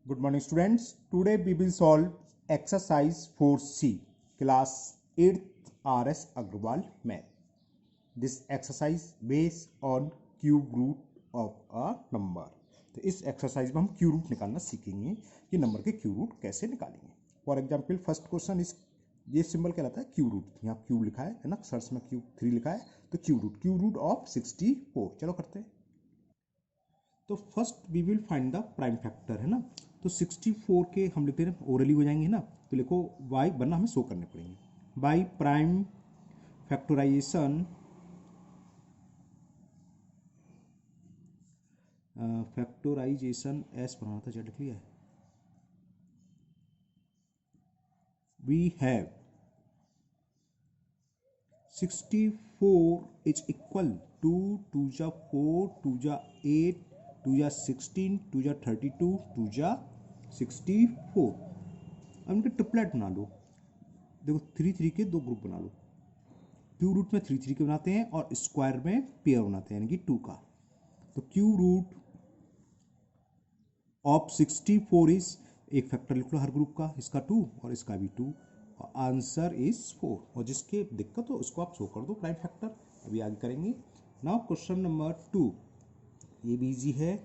Good morning students. Today we will solve exercise 4C class 8th RS Agrawal math. This exercise based on cube root of a number. तो इस exercise में हम cube root निकालना सीखेंगे कि number के Q root कैसे निकालेंगे. फॉर एग्जाम्पल फर्स्ट क्वेश्चन इस ये सिंबल कहलाता है क्यू रूट. यहाँ क्यूब लिखा है ना, सर्च में क्यूब 3 लिखा है तो क्यू रूट ऑफ 64. चलो करते हैं. तो first we will find the prime factor है ना. तो 64 के हम लिखते हैं ओरली हो जाएंगे ना. तो लिखो बाई वरना हमें शो करने पड़ेंगे. बाई प्राइम फैक्टराइजेशन एस बनाना था, जेड लिख लिया है. We have 64 is equal to 2 जा 4 2 जा 8 2 जा 16 2 जा 32 2 जा 64. अब इनके ट्रिपलेट बना लो. देखो 3 3 के दो ग्रुप बना लो. क्यू रूट में 3 3 के बनाते हैं और स्क्वायर में पेयर बनाते हैं यानी कि 2 का. तो क्यू रूट ऑफ 64 इज एक फैक्टर लिख लो हर ग्रुप का. इसका 2 और इसका भी 2 और आंसर इज 4. और जिसके दिक्कत हो उसको आप शो कर दो प्राइम फैक्टर. अभी आगे करेंगे. Now question number 2. ये भी इजी है.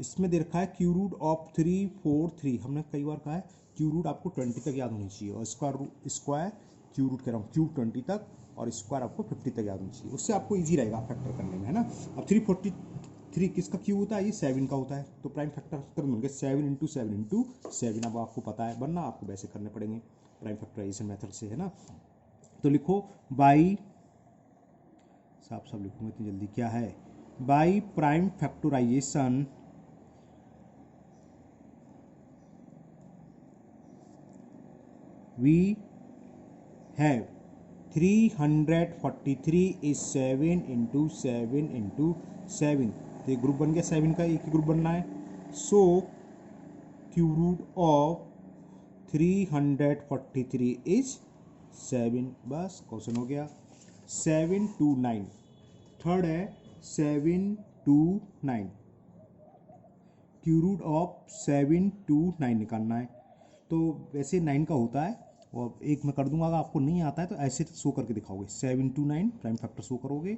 इसमें दे रखा है क्यू रूट ऑफ 3 4 3. हमने कई बार कहा है क्यू रूट आपको 20 तक याद होनी चाहिए और स्क्वायर क्यू रूट कह रहा हूँ क्यूब 20 तक और स्क्वायर आपको 50 तक याद होनी चाहिए. उससे आपको इजी रहेगा फैक्टर करने में है ना. अब 343 किसका क्यूब होता है? ये 7 का होता है. तो प्राइम फैक्टर बन गया 7 इंटू 7 इंटू 7. अब आपको पता है वरना आपको वैसे करने पड़ेंगे प्राइम फैक्टराइजेशन मेथड से है ना. तो लिखो बाई साफ साफ लिखूंगा इतनी जल्दी क्या है. By prime factorization we have 343 is 7 into 7 into 7. तो ये ग्रुप बन गया 7 का. एक ही ग्रुप बनना है. So cube root of 343 is 7. बस क्वेश्चन हो गया. 7 to 9. थर्ड है 7 to 9. Cube root of 7 to 9 निकालना है. तो वैसे 9 का होता है और एक मैं कर दूंगा. अगर आपको नहीं आता है तो ऐसे शो करके दिखाओगे. 7 to 9 प्राइम फैक्टर शो करोगे.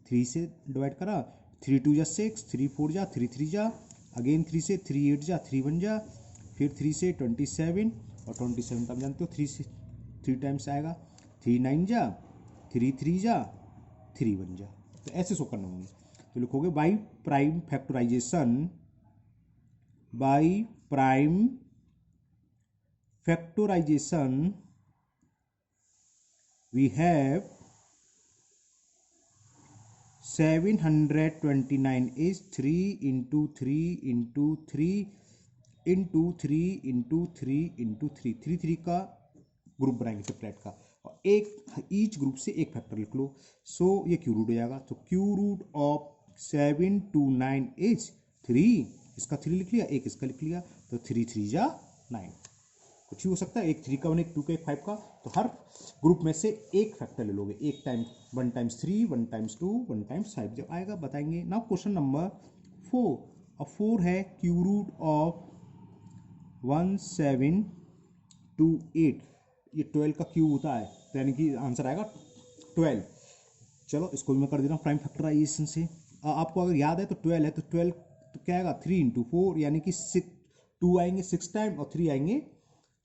3 से डिवाइड करा. 3 2 जा 6 3 4 जा 3 3 जा अगेन 3 से 3 8 जा 3 1 जा फिर 3 से 27 और 27 तब जानते हो 3 से 3 टाइम्स आएगा. 3 9 जा 3 3 जा 3 1 जा. तो ऐसे शो करना होंगे. तो लिखोगे by prime factorization by prime factorization we have 729 is 3 into 3 into 3 into 3 into 3 into 3. 3 3 का ग्रुप बनाएंगे ट्रिपलेट का और एक ईच ग्रुप से एक फैक्टर लिख लो. सो ये क्यू रूट हो जाएगा. तो cube root of 7 to 9 is 3. इसका 3 लिख लिया, एक इसका लिख लिया. तो 3 3 जा 9. कुछ भी हो सकता है. एक 3 का 1 एक 2 का 1 5 का. तो हर ग्रुप में से एक फैक्टर ले लोगे. एक टाइम 1 times 3 1 times 2 1 times 5 जब आएगा बताएंगे. Now question number 4. और 4 है क्यू रूट ऑफ 1728. ये 12 का क्यूब होता है तो यानी कि आंसर आएगा 12. चलो इसको भी मैं कर दे रहा हूँ प्राइम फैक्टराइजेशन से. आपको अगर याद है तो 12 है तो 12 तो क्या आएगा 3 इंटू 4 यानी कि 2 आएंगे 6 टाइम और 3 आएंगे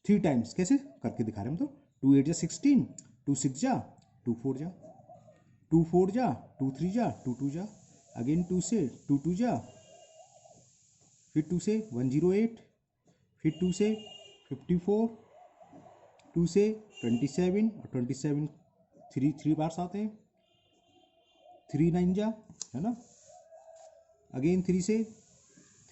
3 टाइम्स. कैसे करके दिखा रहे हैं हम. तो 2 8 जा 16 2 6 जा 2 4 जा 2 4 जा 2 3 जा 2 2 जा अगेन 2 से 2 2 जा फिर 2 से 108 फिर 2 से 54 2 से 27 और 27 3 बार आते हैं. 3 9 जा है ना. अगेन 3 से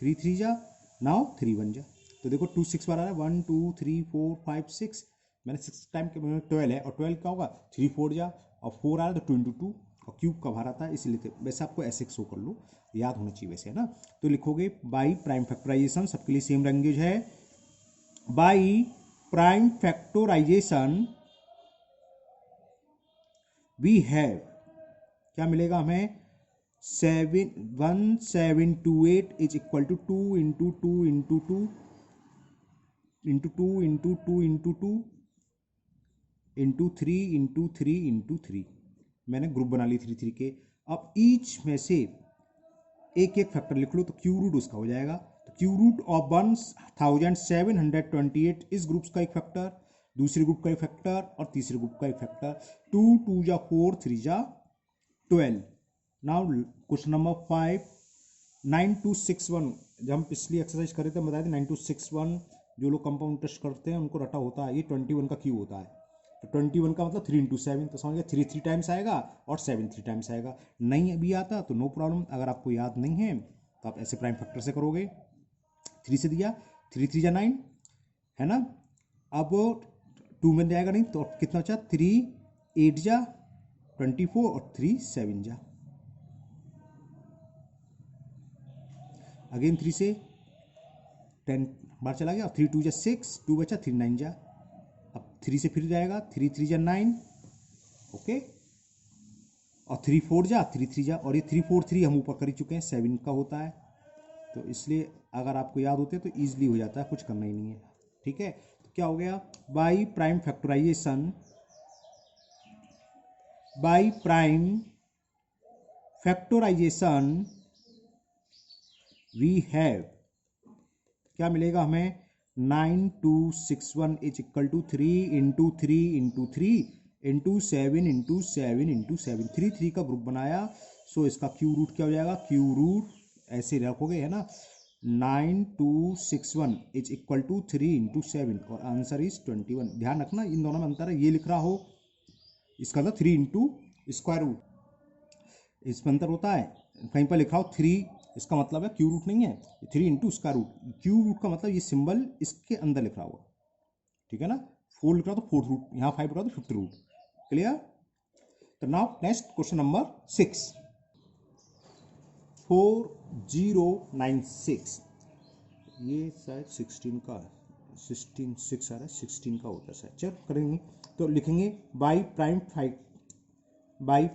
3 3 जा. नाउ 3 1 जा. तो देखो 2 6 बार आ रहा है. 1 2 3 4 5 6. मैंने 6 टाइम के 12 है और 12 क्या होगा 3 4 जा और 4 आ रहा है तो 2 इंटू 2 और क्यूब का बाहर आता है इसलिए. वैसे आपको ऐसे शो कर लो, याद होना चाहिए वैसे है ना. तो लिखोगे बाई प्राइम फैक्टराइजेशन. सबके लिए सेम लैंग्वेज है. By prime factorization we have क्या मिलेगा हमें 1728 is equal to 2 into 2 into 2 into two into two into two into three into three into three, मैंने ग्रुप बना ली थ्री थ्री के। अब ईच में से एक एक फैक्टर लिख लो, तो क्यू रूट उसका हो जाएगा। तो क्यू रूट ऑफ 1728 इस ग्रुप का एक फैक्टर, दूसरे ग्रुप का एक फैक्टर और तीसरे ग्रुप का एक फैक्टर। 2 2 जा 4, 3 जा 12। Now question number 5, 9261। जब हम पिछली एक्सरसाइज कर रहे थे बताया था 9261 जो लोग कंपाउंड टेस्ट करते हैं उनको रटा होता है, ये 21 का क्यू होता है। तो 21 का मतलब 3 इंटू 7, तो समझ गया 3 3 टाइम्स आएगा और 7 3 टाइम्स आएगा। नहीं अभी आता तो नो प्रॉब्लम, अगर आपको याद नहीं है तो आप ऐसे प्राइम फैक्टर से करोगे। 3 से दिया, 3 3 जा 9 है ना। अब 2 में जाएगा नहीं तो कितना बचा, 3 8 जा 24 और 3 7 जा। अगेन 3 से 10 बार चला गया, 3 2 जा 6, 2 बचा, 3 9 जा। अब 3 से फिर जाएगा, 3 3 जा 9, ओके, और 3 4 जा 3 3 जा, और ये 3 4 3 हम ऊपर कर ही चुके हैं, 7 का होता है। तो इसलिए अगर आपको याद होते तो ईजिली हो जाता है, कुछ करना ही नहीं है। ठीक है, तो क्या हो गया, by prime factorization, by prime factorization we have, क्या मिलेगा हमें, 9261 is equal to 3 into 3 into 3 into 7 into 7 into 7, 3 3 का ग्रुप बनाया। सो इसका क्यू रूट क्या हो जाएगा, क्यू रूट ऐसे रखोगे है ना, 9261 इज इक्वल टू 3 इंटू 7 और आंसर इज 21। ध्यान रखना इन दोनों में अंतर है, ये लिख रहा हो इसका मतलब 3 इंटू स्क्वायर रूट, इसमें अंतर होता है। कहीं पर लिखा हो 3, इसका मतलब है क्यू रूट नहीं है, 3 into square root. Cube root का मतलब ये सिंबल इसके अंदर लिख रहा होगा, ठीक है ना। 4 लिख रहा तो फोर्थ रूट, यहाँ 5 लिख रहा तो फिफ्थ रूट। क्लियर। तो नाउ नेक्स्ट क्वेश्चन नंबर 6, 4096, ये शायद 16 का है, 16 6 आ रहा है, 16 का होता है शायद। चल करेंगे तो लिखेंगे बाई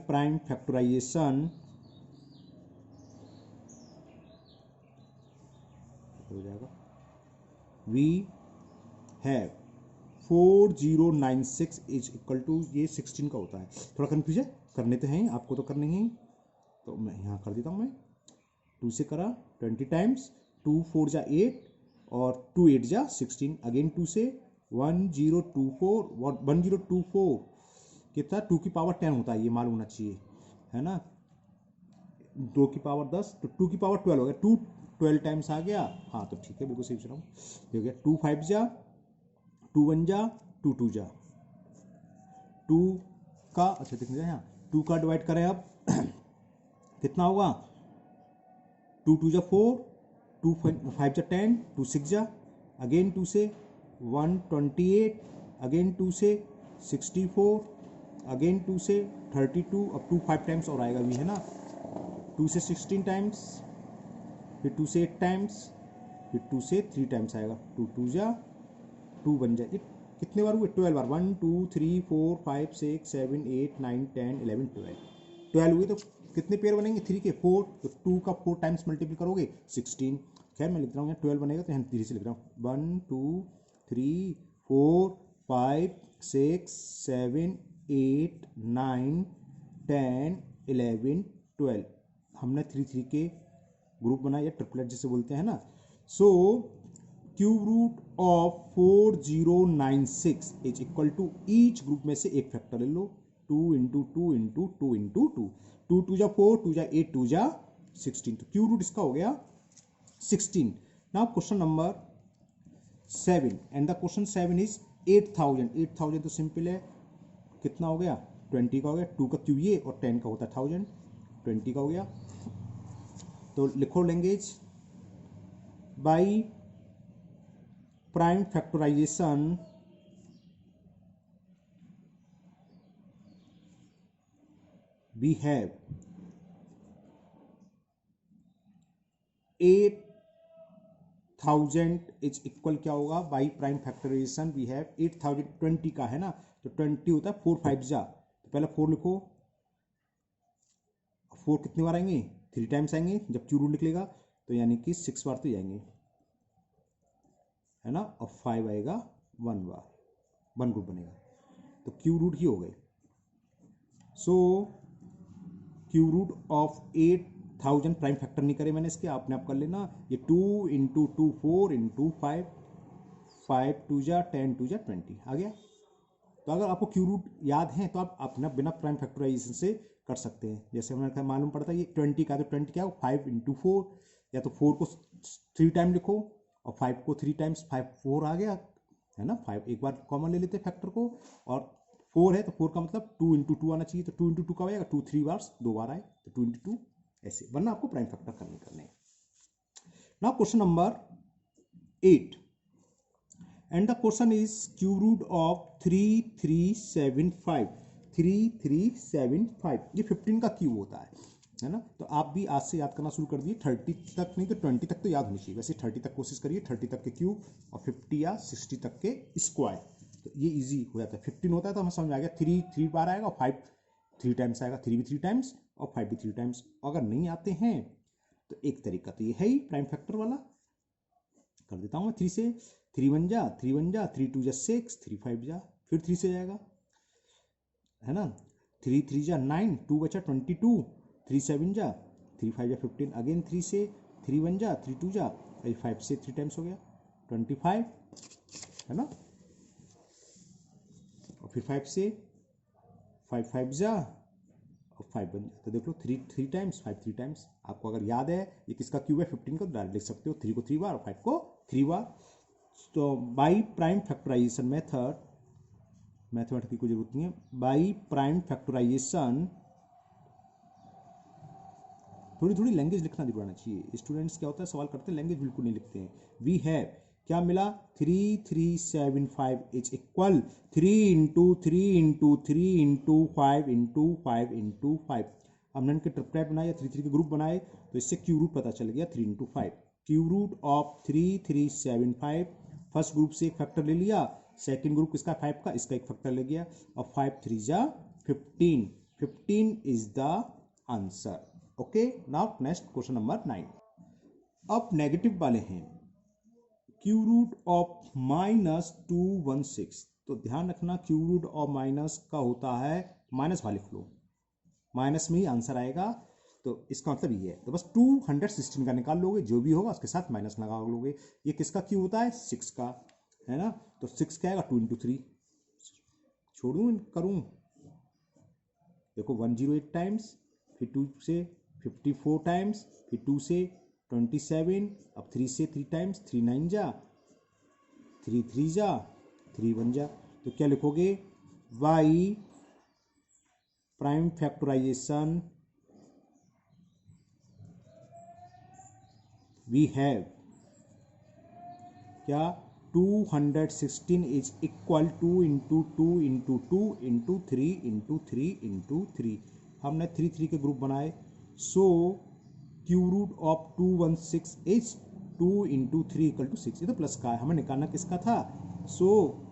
प्राइम फैक्टराइजेशन हो जाएगा, we have 4096 is equal to, ये 16 का होता है। थोड़ा कन्फ्यूजन करने तो हैं आपको, तो करने ही, तो मैं यहाँ कर देता हूँ। मैं 2 से करा 20 टाइम्स, 2 4 जा 8 और 2 8 जा 16। अगेन 2 से 1024 कितना, 2 की पावर 10 होता है, ये मालूम होना चाहिए है ना। 2 की पावर 10 तो 2 की पावर 12 हो गया, 2 12 टाइम्स आ गया। हाँ तो ठीक है, बिल्कुल सही सुना हूँ। हो गया 2 5 जा 2 1 जा 2 2 जा 2 का, अच्छा देखने जाए यहाँ 2 का डिवाइड करें अब कितना होगा, 2 2 जा 4, 2 5 जा 10, 2 6 जा, अगेन 2 से 128, अगेन 2 से 64, अगेन 2 से 32, अब 2 5 टाइम्स और आएगा भी है ना, 2 से 16 टाइम्स, फिर 2 से 8 टाइम्स, फिर 2 से 3 टाइम्स आएगा, 2 2 जा 2 बन जाए। कितने बार हुए, 12 बार, 1 2 3 4 5 6 7 8 9 10 11 12 हुए। तो कितने पेयर बनेंगे, 3 के 4, तो 2 का 4 टाइम्स मल्टीपल करोगे 16। खैर मैं लिख रहा हूँ यहाँ 12 बनेगा तो यहाँ 3 से लिख रहा हूँ, 1 2 3 4 5 6 7 8 9 10 11 12। हमने 3 3 के ग्रुप बनाया, या ट्रिपलेट जिसे बोलते हैं ना। So cube root of 4096 is equal to, each group में से एक फैक्टर ले लो, 2 इंटू 2 इंटू 2 इंटू 2, 2 2 जा 4, 2 जा 8, 2 जा 16, तो क्यूब रूट इसका हो गया 16। Now question number 7, and the question 7 is 8000। 8000 तो सिंपल है, कितना हो गया, 20 का हो गया, 2 का क्यूब ये और 10 का होता है 1000, 20 का हो गया। तो लिखो language, by prime factorization we have 8000 is equal, क्या होगा, by prime factorization we have 8000, 20 का है ना, तो 20 होता है 4 5 जा, तो पहले 4 लिखो, 4 कितनी बार आएंगे, 3 टाइम्स आएंगे, जब क्यू रूट निकलेगा तो यानी कि 6 बार तो जाएंगे है ना, और 5 आएगा 1 बार, 1 ग्रुप बनेगा, तो क्यू रूट ही हो गई। So cube root of 8000 prime factor नहीं करे मैंने इसके, आपने आप कर लेना, ये 2 इंटू 2 4 इंटू 5, 5 2 जा 10 2 जा 20 आ गया। तो अगर आपको क्यू रूट याद है तो आप अपना बिना प्राइम फैक्टराइजेशन से कर सकते हैं। जैसे हमें मालूम पड़ता है ये 20 का, तो 20 क्या हो 5 इंटू 4, या तो 4 को 3 टाइम लिखो और 5 को 3 टाइम्स, 5 4 आ गया, है ना। 5 एक बार कॉमन ले लेते हैं फैक्टर को, और 4 है तो 4 का मतलब 2 इंटू 2 आना चाहिए, तो 2 इंटू 2 का आएगा 2 3 बार, 2 बार आए तो 2 इंटू 2 ऐसे, वरना आपको प्राइम फैक्टर करने। Now question number 8, and the question is cube root of 3375, 3375 ये 15 का क्यूब होता है ना। तो आप भी आज से याद करना शुरू कर दिए, 30 तक नहीं तो 20 तक तो याद होनी चाहिए, वैसे 30 तक कोशिश करिए, 30 तक के क्यूब और 50 या 60 तक के स्क्वायर, तो ये इजी हो जाता है। 15 होता है तो हमें समझ में आ गया, 3 बार आएगा और 5 3 टाइम्स आएगा, 3 भी 3 टाइम्स और 5 भी 3 टाइम्स। अगर नहीं आते हैं तो एक तरीका तो ये है ही प्राइम फैक्टर वाला, कर देता हूँ मैं 3 से, 3 1 जा 3 1 जा 3 2 जा 6, 3 5 जा, फिर 3 से जाएगा, है ना, 3 3 जा 9, 2 बचा 22, 3 7 जा 3 5 जा 15, अगेन 3 से, 3 1 जा 3 2 जा, 5 से 3 टाइम्स हो गया 25, है ना, और फिर 5 से 5 5 जा और 5 1 जा, तो देख लो 3 टाइम्स 5 3 टाइम्स। आपको अगर याद है ये किसका क्यूब है 15 का, तो डायरेक्ट लिख सकते हो, 3 को 3 बार और 5 को 3 बार। तो बाई प्राइम फैक्टराइजेशन मैथमेटिक्स की कोई जरूरत नहीं है, बाई प्राइम फैक्टराइजेशन थोड़ी लैंग्वेज लिखना जरूर आना चाहिए। स्टूडेंट्स क्या होता है सवाल करते हैं लैंग्वेज बिल्कुल नहीं लिखते हैं। वी हैव क्या मिला 3375 is equal 3 into 3 into 3 into 5 into 5 into 5। हमने इनके ट्रिपलेट बनाए, 3 3 के ग्रुप बनाए, तो इससे क्यू रूट पता चल गया 3 into 5। Cube root of 3375, first group से एक फैक्टर ले लिया, सेकेंड ग्रुप किसका 5 का, इसका एक फैक्टर ले गया, और 5 3 जा 15, 15 is the answer. Okay, now next question number 9। अब नेगेटिव वाले हैं, क्यू रूट ऑफ -216, तो ध्यान रखना क्यू रूट ऑफ माइनस का होता है माइनस वाले फ्लो, माइनस में ही आंसर आएगा, तो इसका मतलब ये है, तो बस 216 का निकाल लोगे, जो भी होगा उसके साथ माइनस लगा लोगे। ये किसका क्यू होता है 6 का, है ना, तो 6 क्या आएगा 2 इंटू 3, छोड़ू करूँ, देखो 108 टाइम्स, फिर 2 से 54 टाइम्स, फिर 2 से 27, अब 3 से 3 टाइम्स, 3 9 जा 3 3 जा 3 1 जा, तो क्या लिखोगे y prime factorization we have क्या 216 is equal 2 into 2 into 2 into 3 into 3 into 3। हमने 3 3 के ग्रुप बनाए, so cube root of 216 is 2 into 3 equal to 6, ये तो प्लस का है, हमें निकालना किसका था, so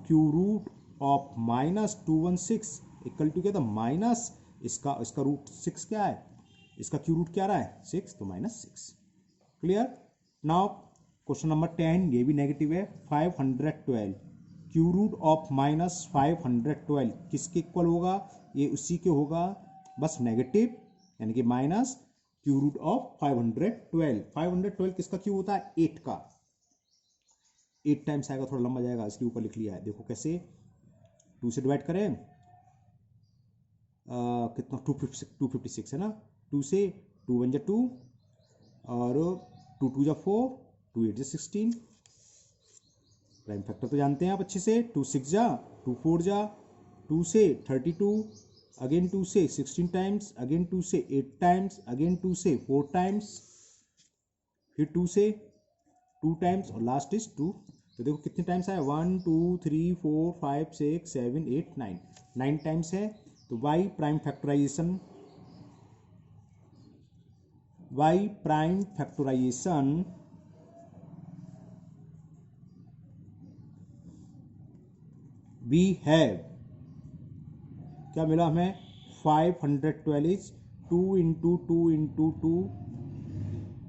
cube root of -216 equal to क्या था माइनस इसका रूट 6 क्या है, इसका क्यू रूट क्या रहा है 6, तो -6। क्लियर। नाउ क्वेश्चन नंबर 10, ये भी नेगेटिव है, 512 क्यू रूट ऑफ -512 किसके इक्वल होगा, ये उसी के होगा, बस नेगेटिव यानी कि माइनस क्यू रूट ऑफ 512। 512 किसका क्यू होता है 8 का, 8 टाइम्स आएगा, थोड़ा लंबा जाएगा, इसके ऊपर लिख लिया है, देखो कैसे, 2 से डिवाइड करें कितना 256 है ना, 2 से 2 1 जा 2 और 2 2 जा 4, 2 8 जा 16, प्राइम फैक्टर तो जानते हैं आप अच्छे से, 2 6 जा 2 4 जा 2 से 32, अगेन 2 से 16 टाइम्स, अगेन 2 से 8 टाइम्स, अगेन 2 से 4 टाइम्स, फिर 2 से 2 टाइम्स और लास्ट इज 2। तो देखो कितने टाइम्स आया 1 2 3 4 5 6 7 8 9, 9 टाइम्स है। तो y prime factorization we have क्या मिला हमें 512 is 2 into 2 into 2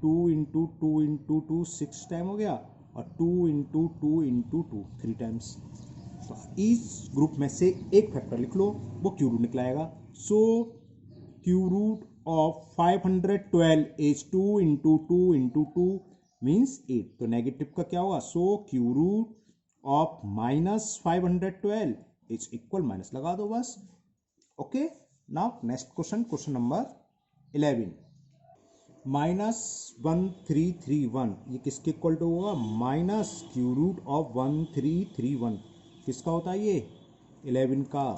2 into 2 into 2 6 time हो गया, और 2 × 2 × 2 3 टाइम्स। तो इस ग्रुप में से एक फैक्टर लिख लो, वो क्यू रूट निकला आएगा। So cube root of 512 is 2 × 2 × 2 means 8। तो नेगेटिव का क्या होगा? So cube root of -512 is equal, minus लगा दो बस। Okay, now next question, question number 11। -1331 ये किसके इक्वल टू होगा? माइनस क्यू रूट ऑफ 1331 किसका होता है? ये 11 का।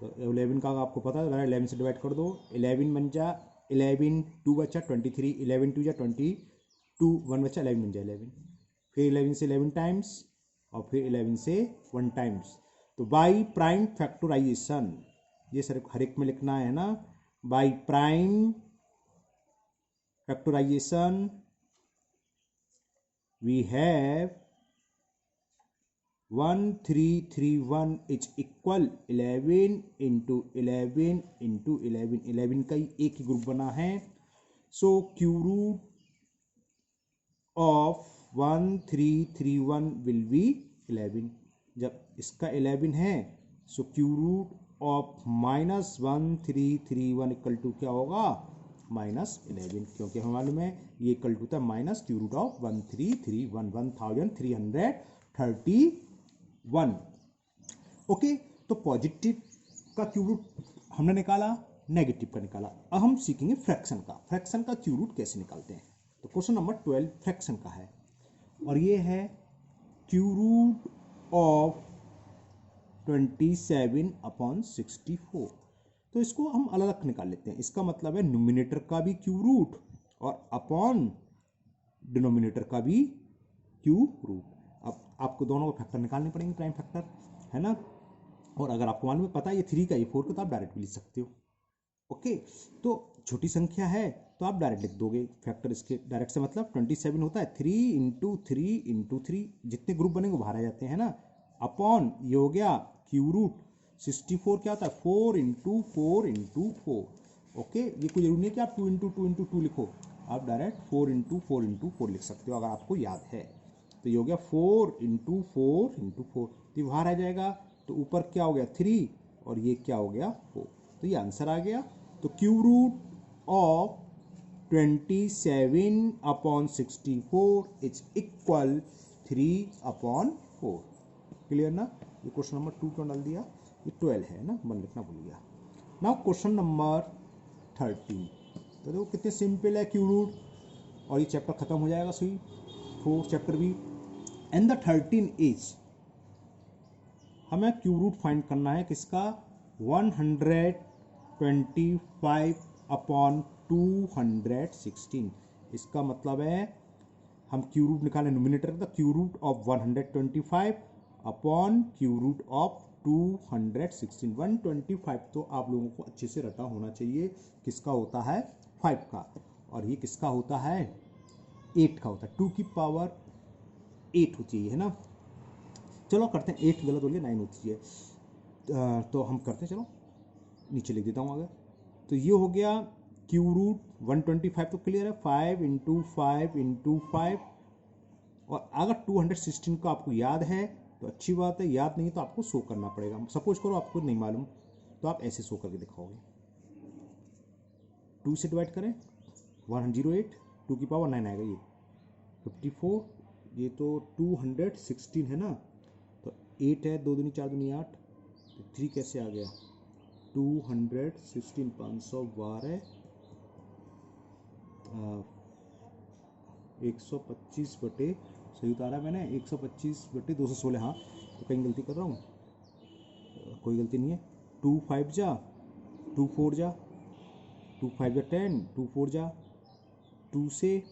तो 11 का आपको पता है, 11 से डिवाइड कर दो, 11 बन जा 11, 2 बचा 23, 11 2 जा 22, 1 बचा 11 बन जा 11, फिर 11 से 11 टाइम्स और फिर 11 से 1 टाइम्स। तो बाई प्राइम फैक्टराइजेशन, ये सर हर एक में लिखना है ना, by prime factorization we have 1331 is equal 11 × 11 × 11, 11 का ही एक ही ग्रुप बना है। So cube root of 1331 will be 11। जब इसका 11 है so cube root of -1331 equal to क्या होगा? -11, क्योंकि हमें मालूम है ये इक्वल टू था minus cube root of 1331, 1331। Okay, तो पॉजिटिव का क्यू रूट हमने निकाला, नेगेटिव का निकाला। अब हम सीखेंगे फ्रैक्शन का। फ्रैक्शन का क्यू रूट कैसे निकालते हैं? तो क्वेश्चन नंबर 12 फ्रैक्शन का है और ये है क्यू रूट ऑफ 27/64। तो इसको हम अलग अलग निकाल लेते हैं। इसका मतलब है न्यूमिनेटर का भी क्यू रूट और अपॉन डिनोमिनेटर का भी क्यू रूट। अब आपको दोनों को फैक्टर निकालने पड़ेंगे, प्राइम फैक्टर, है ना। और अगर आपको मालूम है, पता है ये 3 का ये 4 का, तो आप डायरेक्ट भी लिख सकते हो। ओके, तो छोटी संख्या है तो आप डायरेक्ट लिख दोगे फैक्टर। इसके डायरेक्ट से मतलब 27 होता है 3 × 3 × 3, जितने ग्रुप बनेंगे बाहर आ जाते हैं ना, अपॉन ये हो गया क्यू रूट 64 क्या होता है? 4 × 4 × 4। ओके, ये कोई जरूरी नहीं है कि आप 2 × 2 × 2 लिखो, आप डायरेक्ट 4 × 4 × 4 लिख सकते हो अगर आपको याद है। तो ये हो गया 4 × 4 × 4, तो बाहर आ जाएगा। तो ऊपर क्या हो गया? 3 और ये क्या हो गया? 4। तो ये आंसर आ गया। तो cube root of 27/64 is equal 3/4। Clear ना? ये क्वेश्चन नंबर 2 क्यों डाल दिया? ये 12 है ना, मन लिखना भूल गया। Now question number 13। तो देखो कितने सिंपल है क्यू रूट, और ये चैप्टर खत्म हो जाएगा। सही 4 चैप्टर भी। एंड द 13 इज, हमें क्यू रूट फाइंड करना है किसका? 125/216। इसका मतलब है हम क्यू रूट निकालें न्यूमिनेटर का, cube root of 125 upon cube root of 216। 125 तो आप लोगों को अच्छे से रटा होना चाहिए, किसका होता है? 5 का, और ये किसका होता है? 8 का होता है। 2 की पावर 8 होती है ना। चलो करते हैं, 8 गलत हो गया, 9 होती है। तो हम करते हैं, चलो नीचे लिख देता हूँ आगे। तो ये हो गया क्यू रूट 125, तो क्लियर है 5 × 5 × 5। और अगर 216 का आपको याद है तो अच्छी बात है, याद नहीं तो आपको शो करना पड़ेगा। सपोज करो आपको नहीं मालूम तो आप ऐसे शो करके दिखाओगे। 2 से डिवाइड करें 108, 2 की पावर 9 आएगा, ये 54, ये तो 216 है ना। तो 8 है, 2 दूनी 4 दूनी 8, तो 3 कैसे आ गया? 216 512 125 बटे, सही उतारा मैंने, 125/216। हाँ, तो कहीं गलती कर रहा हूँ? कोई गलती नहीं है। 2 5 जा 2 4 जा 2 5 जा 10, 2 4 जा 2 से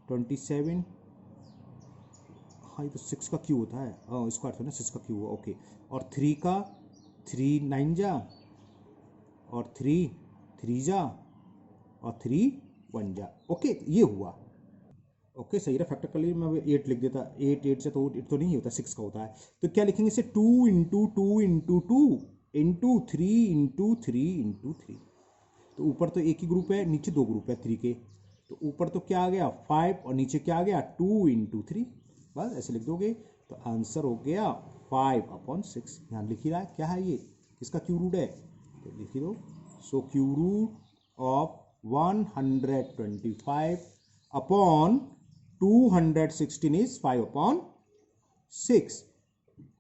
27। हाँ, ये तो 6 का क्यू होता है। हाँ, इसका अर्थ है ना 6 का क्यू हुआ। ओके, और 3 का 3 9 जा, और 3 3 जा, और 3 1 जा। ओके, ये हुआ। ओके, सही रहा। फैक्टर कर लिए, मैं 8 लिख देता। 8 से तो 8 तो नहीं होता, 6 का होता है। तो क्या लिखेंगे इसे? 2 × 2 × 2 × 3 × 3 × 3। तो ऊपर तो एक ही ग्रुप है, नीचे 2 ग्रुप है 3 के। तो ऊपर तो क्या आ गया 5 और नीचे क्या आ गया 2 इंटू 3, बस ऐसे लिख दोगे तो आंसर हो गया 5/6। यहाँ लिख ही रहा है क्या है ये, किसका क्यू रूट है, तो लिख ही दो। So cube root of 125 upon 216 is 5/6।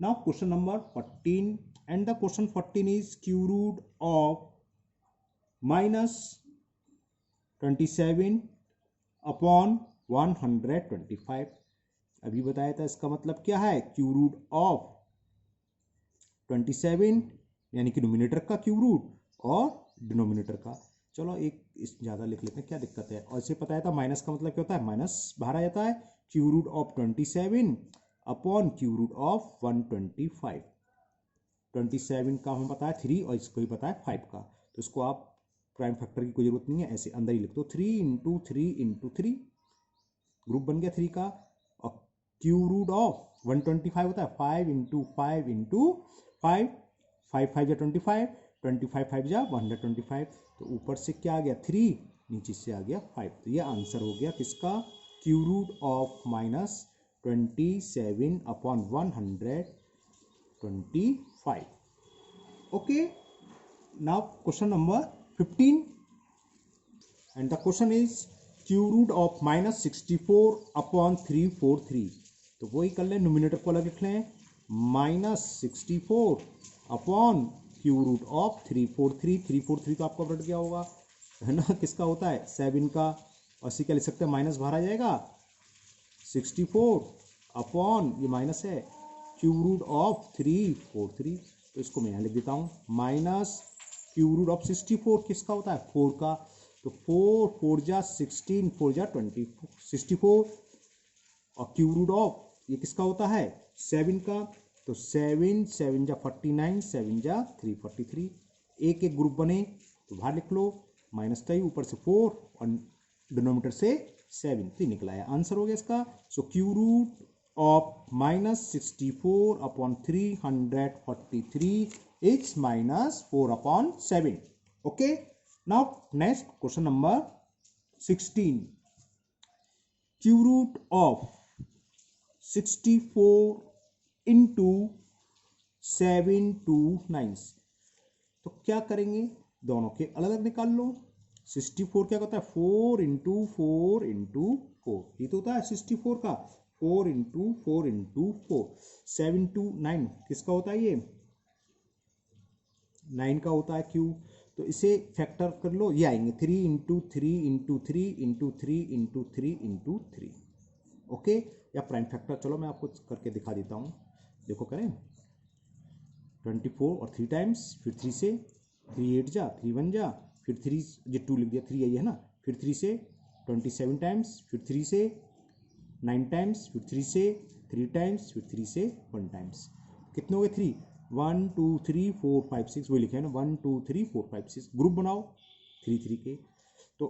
Now question number 14, and the question 14 is q root of minus 27 upon 125। अभी बताया था इसका मतलब क्या है, q रूट ऑफ 27 यानी कि नोमिनेटर का क्यू रूट और डिनोमिनेटर का। चलो एक इस ज़्यादा लिख लेते हैं, क्या दिक्कत है। और इसे बताया था माइनस का मतलब क्या होता है, माइनस बाहर आ जाता है, cube root of 27 upon cube root of 125। 27 का हमें पता है 3 और इसको ही पता है 5 का, तो इसको आप प्राइम फैक्टर की कोई जरूरत नहीं है, ऐसे अंदर ही लिख दो 3 इंटू 3 इंटू 3, ग्रुप बन गया 3 का। और क्यू रूट ऑफ 125 होता है 5 इंटू 5 इंटू 5, 5 5 जा 25, 25 5 जा 125, तो ऊपर से क्या आ गया 3, नीचे से आ गया 5। तो ये आंसर हो गया किसका, cube root of minus 27 upon 125। Okay, now question number 15, and the question is q root of minus 64 upon 343। तो वही कर लें, नोमिनेटर को अलग लिख लें, minus 64 upon cube root of 343। 343 तो आपको रट गया होगा है ना, किसका होता है 7 का, और इसी क्या लिख सकते हैं, माइनस बाहर आ जाएगा 64 अपॉन ये माइनस है क्यू रूट ऑफ 343। तो इसको मैं यहाँ लिख देता हूँ, माइनस क्यू रूट ऑफ 64 किसका होता है 4 का, तो 4 4 जा 16 4 जा 20 64, और क्यू रूट ऑफ ये किसका होता है 7 का, तो 7 7 जा 49 7 जा 343। एक एक ग्रुप बने तो बाहर लिख लो, माइनस का ही ऊपर से 4 और डिनोमिनेटर से 7, तो निकला है आंसर हो गया इसका। So cube root of minus 64 upon 343 is minus 4/7। Okay, now next question number 16, cube root of 64 into 729। तो क्या करेंगे, दोनों के अलग अलग निकाल लो। 64 क्या होता है 4 इंटू 4 इंटू 4, ये तो होता है 64 का 4 इंटू 4 इंटू 4। 729 किसका होता है, ये 9 का होता है क्यू, तो इसे फैक्टर कर लो, ये आएंगे 3 into 3 into 3 into 3 into 3 into 3। Okay, या प्राइम फैक्टर, चलो मैं आपको करके दिखा देता हूँ, देखो करें 24 और 3 टाइम्स, फिर 3 से 3 8 जा 3 1 जा, फिर 3 ये 2 लिख दिया 3 आई है ना, फिर 3 से 27 टाइम्स, फिर 3 से 9 टाइम्स, फिर 3 से 3 टाइम्स, फिर 3 से 1 टाइम्स। कितने हो गए 3 1 2 3 4 5 6, वही लिखे है ना 1 2 3 4 5 6, ग्रुप बनाओ 3 3 के। तो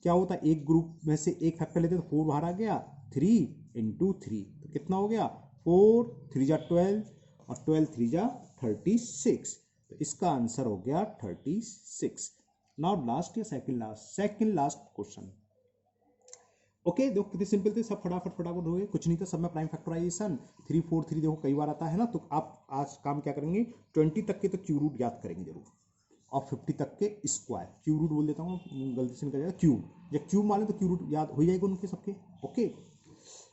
क्या होता है, एक ग्रुप में से एक फैक्टर लेते तो 4 बाहर आ गया, 3 इंटू 3, तो कितना हो गया 4 3 जा 12 और 12 3 जा 36, तो इसका आंसर हो गया 36। नाउ लास्ट या सेकंड लास्ट क्वेश्चन। ओके, देखो कितने सिंपल थे, सब फटाफट हो गए, कुछ नहीं था, सब में प्राइम फैक्टराइजेशन 3 4 3 देखो कई बार आता है ना, तो आप आज काम क्या करेंगे 20 तक के तो क्यू रूट याद करेंगे जरूर, और 50 तक के स्क्वायर, क्यू रूट बोल देता हूँ गलती से निकल जाएगा क्यूब, जब क्यूब मान लें तो क्यू रूट याद हो जाएगा उनके सबके। ओके,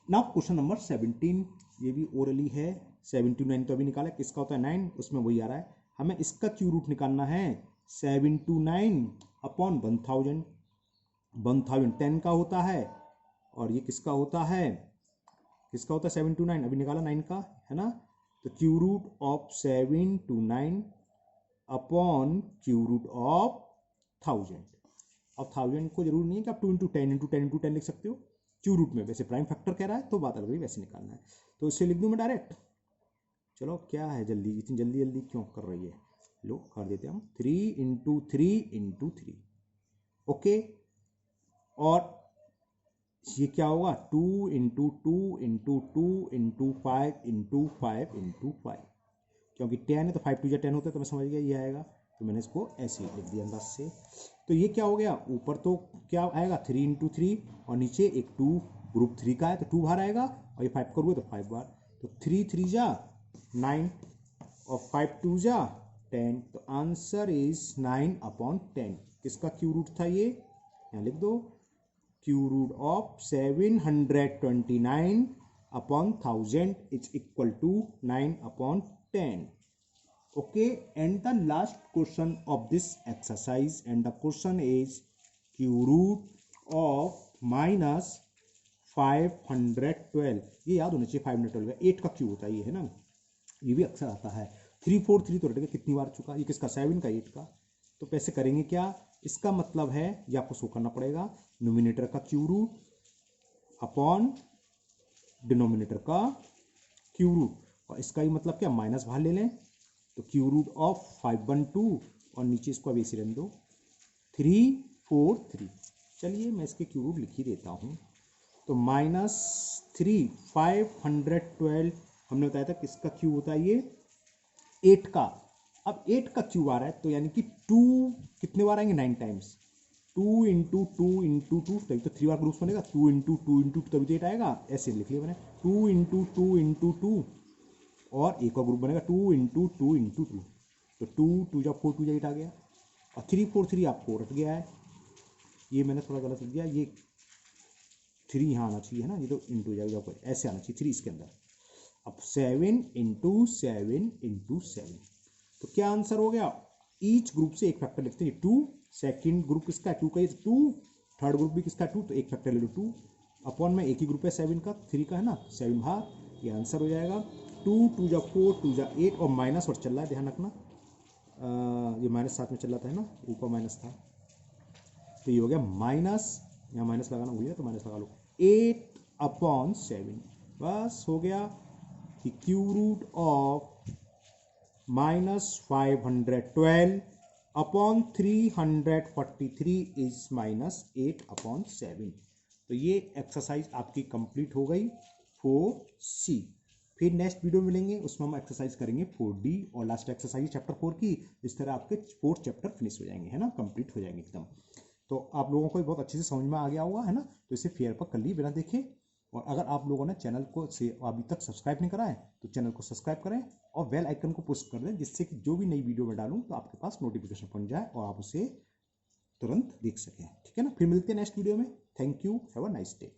नाउ क्वेश्चन नंबर 17, ये भी ओरली है। 729 तो अभी निकाला, किसका होता है 9, उसमें वही आ रहा है, हमें इसका क्यू रूट निकालना है 729 अपॉन 1000। 1000 10 का होता है, और ये किसका होता है 729, अभी निकाला 9 का है ना, तो cube root of 729 upon cube root of 1000। अब 1000 को जरूर नहीं है कि आप 2 इंटू 10 इंटू 10 इंटू 10 लिख सकते हो, क्यू रूट में वैसे प्राइम फैक्टर कह रहा है तो बात अलग है, वैसे निकालना है, तो इसे लिख दूं मैं डायरेक्ट। चलो क्या है जल्दी, इतनी जल्दी क्यों कर रही है, लो कर देते हैं हम 3 इंटू 3 इंटू 3। ओके, और ये क्या होगा 2 into 2 into 2 into 5 into 5 into 5, क्योंकि 10 है तो 5 2 जा 10 होता है, तो मैं समझ गया ये आएगा, तो मैंने इसको ऐसे लिख दिया अंदाज से। तो ये क्या हो गया, ऊपर तो क्या आएगा 3 इंटू 3 और नीचे एक 2 ग्रुप 3 का है तो 2 बार आएगा और ये 5 करोगे तो 5 बार। तो 3 3 जा 9 और 5 2 जा 10। तो आंसर इज 9/10। किसका क्यू रूट था ये, यहाँ लिख दो, cube root of 729/1000 is equal to 9/10. Okay, and the last question of this exercise, and the question is q root of minus 512. ये याद होना चाहिए 512 8 का क्यू होता है ये, है ना, ये भी अक्सर आता है। 3 4 3 तो रटेगा कितनी बार चुका, ये किसका 7 का 8 का। तो कैसे करेंगे क्या, इसका मतलब है ये आपको शो करना पड़ेगा, नोमिनेटर का क्यू रूट अपॉन डिनोमिनेटर का क्यू रूट, और इसका ही मतलब क्या माइनस बाहर ले लें तो क्यू रूट ऑफ 512 और नीचे इसको अब ऐसे रहने दो 343। चलिए मैं इसके क्यू रूट लिख ही देता हूँ। तो -3 512 हमने बताया था किसका क्यू होता है ये 8 का। अब 8 का क्यू आ रहा है तो यानी कि 2 कितने बार आएंगे 9 टाइम्स, 2 इंटू 2 इंटू 2, तभी तो 3 बार ग्रुप्स बनेगा, 2 इंटू 2 इंटू 2 तभी तो 8 आएगा। ऐसे लिख लिया मैंने 2 इंटू 2 इंटू 2 और एक और ग्रुप बनेगा 2 इंटू 2 इंटू 2। तो 2 2 जब 4 2 8 आ गया और 3 4 3 आपको रट गया है, ये मैंने थोड़ा गलत लिख दिया, ये 3 यहाँ आना चाहिए है ना, ये तो इंटू जाएगा ऐसे आना चाहिए 3 इसके अंदर। अब 7 इंटू 7 इंटू 7, तो क्या आंसर हो गया, ईच ग्रुप से एक फैक्टर लिखते हैं 2, सेकेंड ग्रुप किसका है 2 का, ये 2, थर्ड ग्रुप भी किसका 2, तो एक फैक्टर ले लो 2 अपॉन में एक ही ग्रुप है 7 का 3 का है ना, 7 भाग, ये आंसर हो जाएगा 2 2 जा 4 2 जा 8 और माइनस और चल रहा है ध्यान रखना, ये माइनस साथ में चल रहा था है ना, ऊपर माइनस था, तो ये हो गया माइनस, यहाँ माइनस लगाना भूल गया तो माइनस लगा लो 8/7। बस हो गया कि cube root of -512 upon 343 is -8/7। तो ये एक्सरसाइज आपकी कंप्लीट हो गई 4C। फिर नेक्स्ट वीडियो मिलेंगे, उसमें हम एक्सरसाइज करेंगे 4D और लास्ट एक्सरसाइज चैप्टर 4 की। इस तरह आपके 4 चैप्टर फिनिश हो जाएंगे है ना, कंप्लीट हो जाएंगे एकदम। तो आप लोगों को बहुत अच्छे से समझ में आ गया होगा है ना, तो इसे फेयर पर कर ली बिना देखे। और अगर आप लोगों ने चैनल को से अभी तक सब्सक्राइब नहीं करा है तो चैनल को सब्सक्राइब करें और बेल आइकन को पुश कर दें, जिससे कि जो भी नई वीडियो में डालूं तो आपके पास नोटिफिकेशन पहुंच जाए और आप उसे तुरंत देख सकें। ठीक है ना, फिर मिलते हैं नेक्स्ट वीडियो में। Thank you, have a nice day.